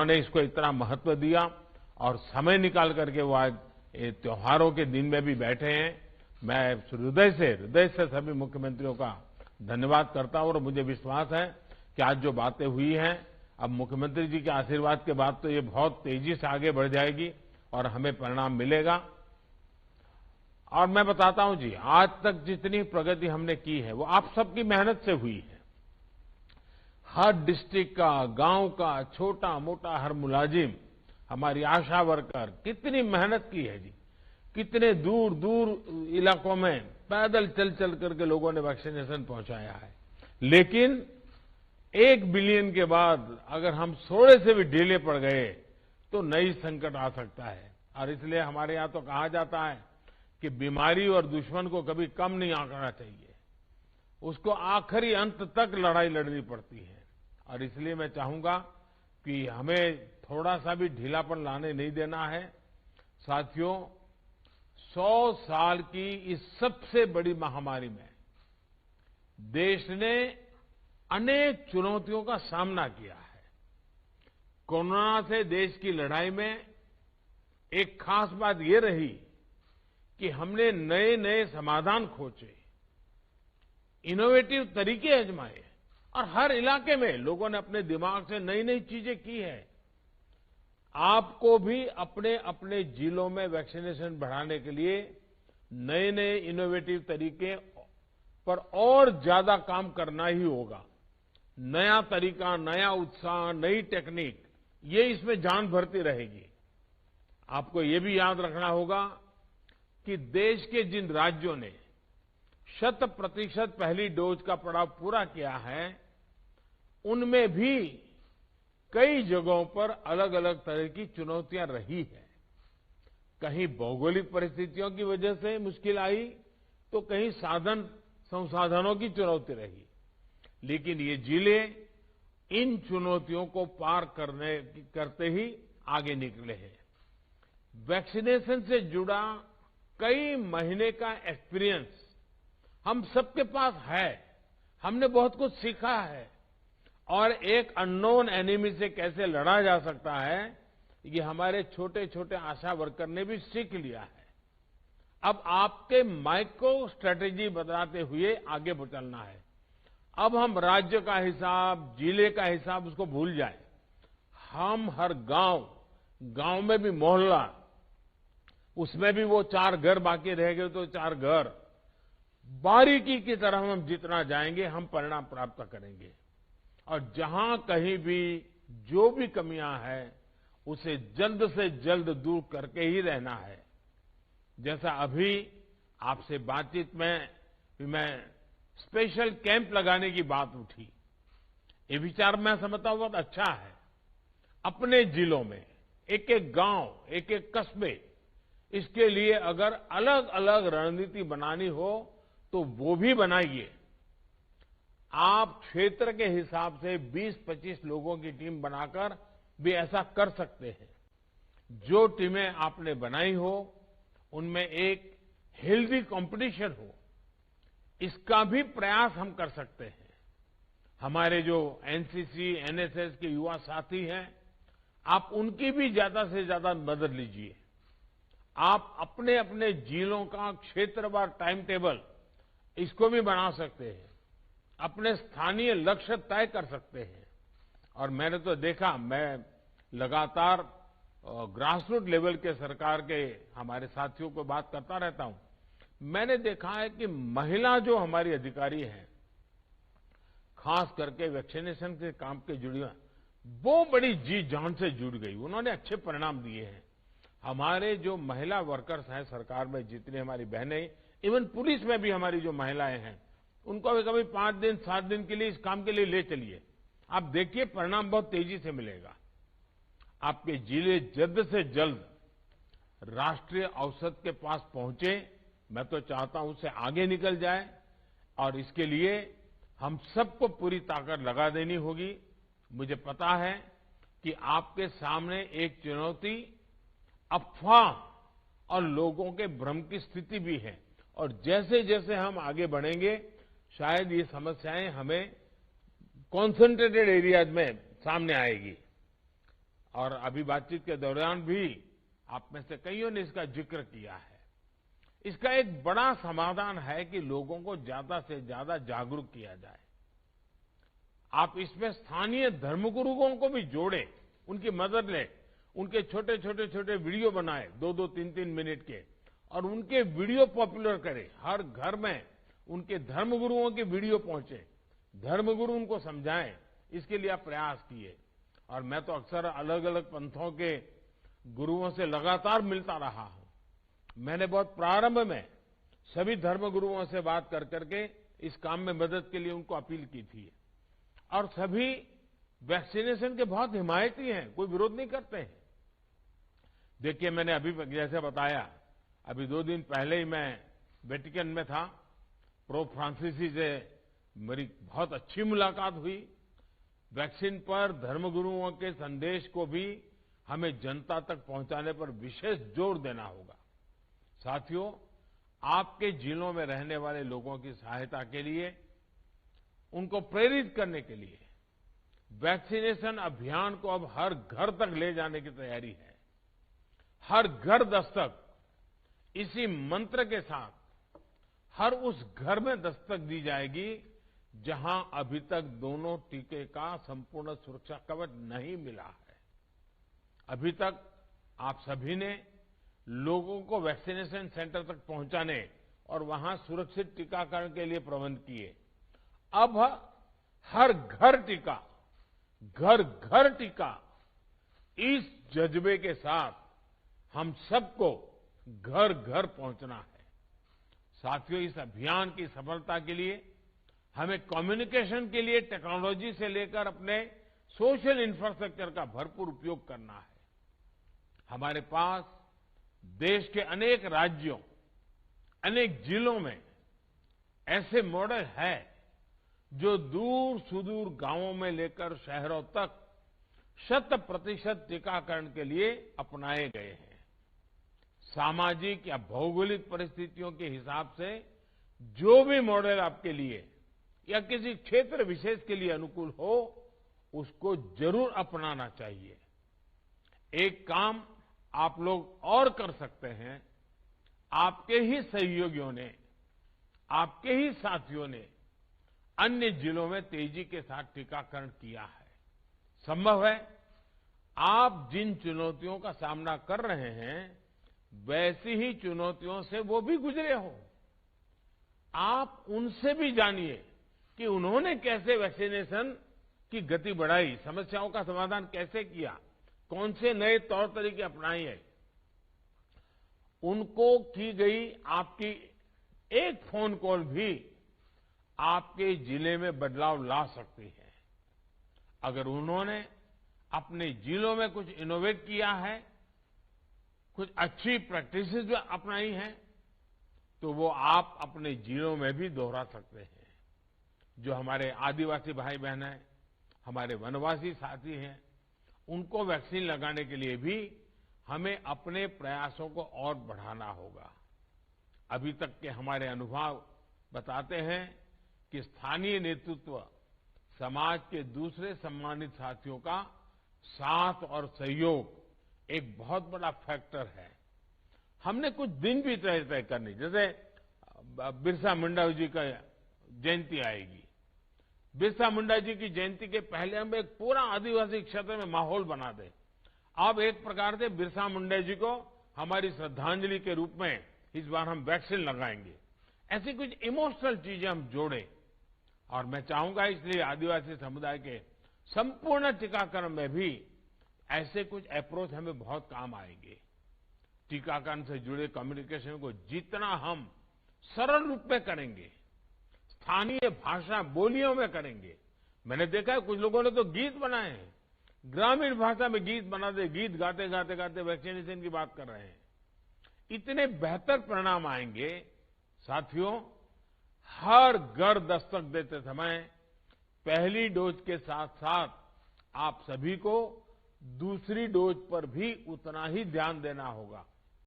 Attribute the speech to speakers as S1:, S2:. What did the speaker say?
S1: उन्होंने इसको इतना महत्व दिया और समय निकाल करके वो आज त्योहारों के दिन में भी बैठे हैं। मैं हृदय से सभी मुख्यमंत्रियों का धन्यवाद करता हूं और मुझे विश्वास है कि आज जो बातें हुई हैं, अब मुख्यमंत्री जी के आशीर्वाद के बाद तो ये बहुत तेजी से आगे बढ़ जाएगी और हमें परिणाम मिलेगा। और मैं बताता हूं जी, आज तक जितनी प्रगति हमने की है वो आप सबकी मेहनत से हुई है। हर डिस्ट्रिक्ट का, गांव का, छोटा मोटा हर मुलाजिम, हमारी आशा वर्कर कितनी मेहनत की है जी। कितने दूर दूर इलाकों में पैदल चल चल करके लोगों ने वैक्सीनेशन पहुंचाया है। लेकिन 1 बिलियन के बाद अगर हम थोड़े से भी ढीले पड़ गए तो नई संकट आ सकता है। और इसलिए हमारे यहां तो कहा जाता है कि बीमारी और दुश्मन को कभी कम नहीं आंकना चाहिए, उसको आखिरी अंत तक लड़ाई लड़नी पड़ती है। और इसलिए मैं चाहूंगा कि हमें थोड़ा सा भी ढीलापन लाने नहीं देना है। साथियों, 100 साल की इस सबसे बड़ी महामारी में देश ने अनेक चुनौतियों का सामना किया है। कोरोना से देश की लड़ाई में एक खास बात ये रही कि हमने नए नए समाधान खोजे, इनोवेटिव तरीके आजमाए और हर इलाके में लोगों ने अपने दिमाग से नई नई चीजें की है। आपको भी अपने अपने जिलों में वैक्सीनेशन बढ़ाने के लिए नए नए इनोवेटिव तरीके पर और ज्यादा काम करना ही होगा। नया तरीका, नया उत्साह, नई टेक्निक, ये इसमें जान भरती रहेगी। आपको ये भी याद रखना होगा कि देश के जिन राज्यों ने 100% पहली डोज का पड़ाव पूरा किया है, उनमें भी कई जगहों पर अलग अलग तरह की चुनौतियां रही है। कहीं भौगोलिक परिस्थितियों की वजह से मुश्किल आई तो कहीं साधन संसाधनों की चुनौती रही। लेकिन ये जिले इन चुनौतियों को पार करते ही आगे निकले हैं। वैक्सीनेशन से जुड़ा कई महीने का एक्सपीरियंस हम सबके पास है। हमने बहुत कुछ सीखा है और एक अननोन एनिमी से कैसे लड़ा जा सकता है, ये हमारे छोटे छोटे आशा वर्कर ने भी सीख लिया है। अब आपके माइक्रो स्ट्रेटेजी बताते हुए आगे चलना है। अब हम राज्य का हिसाब, जिले का हिसाब उसको भूल जाए। हम हर गांव में भी मोहल्ला, उसमें भी वो 4 घर बाकी रह गए तो 4 घर, बारीकी की तरह हम जितना जाएंगे हम परिणाम प्राप्त करेंगे। और जहां कहीं भी जो भी कमियां हैं उसे जल्द से जल्द दूर करके ही रहना है। जैसा अभी आपसे बातचीत में मैं स्पेशल कैंप लगाने की बात उठी, ये विचार मैं समझता हूं बहुत अच्छा है। अपने जिलों में एक एक गांव, एक एक कस्बे, इसके लिए अगर अलग अलग रणनीति बनानी हो तो वो भी बनाइए। आप क्षेत्र के हिसाब से 20-25 लोगों की टीम बनाकर भी ऐसा कर सकते हैं। जो टीमें आपने बनाई हो उनमें एक हेल्दी कंपटीशन हो, इसका भी प्रयास हम कर सकते हैं। हमारे जो एनसीसी, एनएसएस के युवा साथी हैं, आप उनकी भी ज्यादा से ज्यादा मदद लीजिए। आप अपने अपने जिलों का क्षेत्रवार टाइम टेबल इसको भी बना सकते हैं, अपने स्थानीय लक्ष्य तय कर सकते हैं। और मैंने तो देखा, मैं लगातार ग्रासरूट लेवल के सरकार के हमारे साथियों को बात करता रहता हूं। मैंने देखा है कि महिला जो हमारी अधिकारी हैं, खास करके वैक्सीनेशन के काम के जुड़ी, वो बड़ी जी जान से जुड़ गई। उन्होंने अच्छे परिणाम दिए हैं। हमारे जो महिला वर्कर्स हैं सरकार में, जितनी हमारी बहनें, इवन पुलिस में भी हमारी जो महिलाएं हैं, उनको भी कभी 5 दिन 7 दिन के लिए इस काम के लिए ले चलिए। आप देखिए परिणाम बहुत तेजी से मिलेगा। आपके जिले जल्द से जल्द राष्ट्रीय औसत के पास पहुंचे। मैं तो चाहता हूं उससे आगे निकल जाए और इसके लिए हम सबको पूरी ताकत लगा देनी होगी। मुझे पता है कि आपके सामने एक चुनौती अफवाह और लोगों के भ्रम की स्थिति भी है और जैसे जैसे हम आगे बढ़ेंगे शायद ये समस्याएं हमें कॉन्सेंट्रेटेड एरियाज में सामने आएगी। और अभी बातचीत के दौरान भी आप में से कईयों ने इसका जिक्र किया है। इसका एक बड़ा समाधान है कि लोगों को ज्यादा से ज्यादा जागरूक किया जाए। आप इसमें स्थानीय धर्मगुरुओं को भी जोड़ें, उनकी मदद लें, उनके छोटे छोटे छोटे वीडियो बनाएं 2-2, 3-3 मिनट के, और उनके वीडियो पॉपुलर करें। हर घर में उनके धर्मगुरुओं के वीडियो पहुंचे, धर्मगुरु उनको समझाएं। इसके लिए आप प्रयास किए। और मैं तो अक्सर अलग अलग पंथों के गुरुओं से लगातार मिलता रहा हूं। मैंने बहुत प्रारंभ में सभी धर्मगुरुओं से बात कर करके इस काम में मदद के लिए उनको अपील की थी, और सभी वैक्सीनेशन के बहुत हिमायती हैं, कोई विरोध नहीं करते हैं। देखिए, मैंने अभी जैसे बताया, अभी 2 दिन पहले ही मैं वेटिकन में था। पोप फ्रांसिस से मेरी बहुत अच्छी मुलाकात हुई। वैक्सीन पर धर्मगुरुओं के संदेश को भी हमें जनता तक पहुंचाने पर विशेष जोर देना होगा। साथियों, आपके जिलों में रहने वाले लोगों की सहायता के लिए, उनको प्रेरित करने के लिए वैक्सीनेशन अभियान को अब हर घर तक ले जाने की तैयारी है। हर घर दस्तक, इसी मंत्र के साथ हर उस घर में दस्तक दी जाएगी जहां अभी तक दोनों टीके का संपूर्ण सुरक्षा कवच नहीं मिला है। अभी तक आप सभी ने लोगों को वैक्सीनेशन सेंटर तक पहुंचाने और वहां सुरक्षित टीकाकरण के लिए प्रबंध किए। अब हर घर टीका, घर घर टीका, इस जज्बे के साथ हम सबको घर घर पहुंचना है। साथियों, इस अभियान की सफलता के लिए हमें कम्युनिकेशन के लिए टेक्नोलॉजी से लेकर अपने सोशल इंफ्रास्ट्रक्चर का भरपूर उपयोग करना है। हमारे पास देश के अनेक राज्यों, अनेक जिलों में ऐसे मॉडल हैं जो दूर सुदूर गांवों में लेकर शहरों तक 100% टीकाकरण के लिए अपनाए गए हैं। सामाजिक या भौगोलिक परिस्थितियों के हिसाब से जो भी मॉडल आपके लिए या किसी क्षेत्र विशेष के लिए अनुकूल हो, उसको जरूर अपनाना चाहिए। एक काम आप लोग और कर सकते हैं। आपके ही सहयोगियों ने, आपके ही साथियों ने अन्य जिलों में तेजी के साथ टीकाकरण किया है। संभव है आप जिन चुनौतियों का सामना कर रहे हैं, वैसी ही चुनौतियों से वो भी गुजरे हो। आप उनसे भी जानिए कि उन्होंने कैसे वैक्सीनेशन की गति बढ़ाई, समस्याओं का समाधान कैसे किया, कौन से नए तौर तरीके अपनाए हैं। उनको की गई आपकी एक फोन कॉल भी आपके जिले में बदलाव ला सकती है। अगर उन्होंने अपने जिलों में कुछ इनोवेट किया है, कुछ अच्छी प्रैक्टिसेस जो अपनाई हैं, तो वो आप अपने जिलों में भी दोहरा सकते हैं। जो हमारे आदिवासी भाई बहन हैं, हमारे वनवासी साथी हैं, उनको वैक्सीन लगाने के लिए भी हमें अपने प्रयासों को और बढ़ाना होगा। अभी तक के हमारे अनुभव बताते हैं कि स्थानीय नेतृत्व समाज के दूसरे सम्मानित साथियों का साथ और सहयोग एक बहुत बड़ा फैक्टर है। हमने कुछ दिन भी तय करनी, जैसे बिरसा मुंडा जी का जयंती आएगी। बिरसा मुंडा जी की जयंती के पहले हम एक पूरा आदिवासी क्षेत्र में माहौल बना दें। अब एक प्रकार से बिरसा मुंडा जी को हमारी श्रद्धांजलि के रूप में इस बार हम वैक्सीन लगाएंगे। ऐसी कुछ इमोशनल चीजें हम जोड़ें। और मैं चाहूंगा इसलिए आदिवासी समुदाय के संपूर्ण टीकाकरण में भी ऐसे कुछ अप्रोच हमें बहुत काम आएंगे। टीकाकरण से जुड़े कम्युनिकेशन को जितना हम सरल रूप में करेंगे, स्थानीय भाषा बोलियों में करेंगे। मैंने देखा है कुछ लोगों ने तो गीत बनाए हैं, ग्रामीण भाषा में गीत बना दे, गीत गाते गाते गाते वैक्सीनेशन की बात कर रहे हैं। इतने बेहतर परिणाम आएंगे। साथियों, हर घर दस्तक देते समय पहली डोज के साथ साथ आप सभी को दूसरी डोज पर भी उतना ही ध्यान देना होगा।